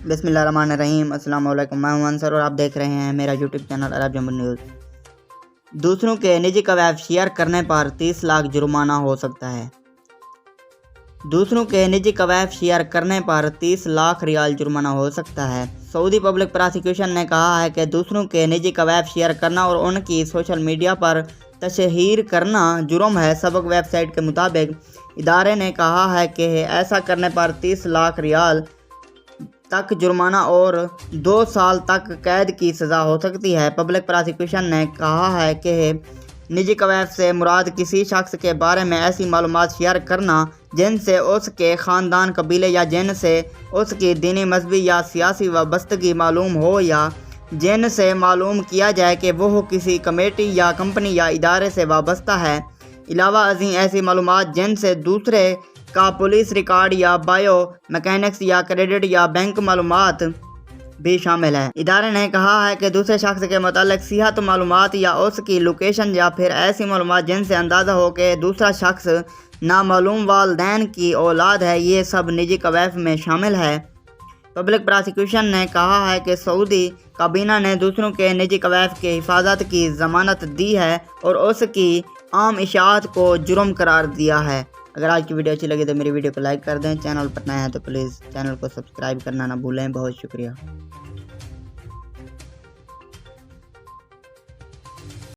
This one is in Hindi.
बिस्मिल्लाहिर्रहमानिर्रहीम। अस्सलाम वालेकुम। मैं हूं अंसर और आप देख रहे हैं मेरा यूट्यूब चैनल अरब जम्बू न्यूज़। दूसरों के निजी कवैफ शेयर करने पर 30 लाख जुर्माना हो सकता है। दूसरों के निजी कवैफ शेयर करने पर 30 लाख रियाल जुर्माना हो सकता है। सऊदी पब्लिक प्रोसिक्यूशन ने कहा है कि दूसरों के निजी कवैफ शेयर करना और उनकी सोशल मीडिया पर तशहीर करना जुर्म है। सबक वेबसाइट के मुताबिक इदारे ने कहा है कि ऐसा करने पर 30 लाख रियाल तक जुर्माना और 2 साल तक कैद की सज़ा हो सकती है। पब्लिक प्रोसिक्यूशन ने कहा है कि निजी कवैफ से मुराद किसी शख्स के बारे में ऐसी मालूमात शेयर करना जिनसे उसके ख़ानदान, कबीले या जिनसे उसकी दीनी, मजहबी या सियासी वाबस्तगी मालूम हो या जिनसे मालूम किया जाए कि वह किसी कमेटी या कंपनी या इदारे से वाबस्ता है। अलावा अज़ीं ऐसी मालूमात जिनसे दूसरे का पुलिस रिकॉर्ड या बायो मैकेनिक्स या क्रेडिट या बैंक मालूमात भी शामिल है। इदारे ने कहा है कि दूसरे शख्स के मुतालिक सिहत मालूमात या उसकी लोकेशन या फिर ऐसी मालूमात जिनसे अंदाज़ा हो कि दूसरा शख्स नामालूम वालदैन की औलाद है, ये सब निजी कवैफ में शामिल है। पब्लिक प्रोसिक्यूशन ने कहा है कि सऊदी काबीना ने दूसरों के निजी कवैफ के हिफाजत की ज़मानत दी है और उसकी आम इशाअत को जुर्म करार दिया है। अगर आज की वीडियो अच्छी लगी तो मेरी वीडियो को लाइक कर दें। चैनल पर नए हैं तो प्लीज़ चैनल को सब्सक्राइब करना ना भूलें। बहुत शुक्रिया।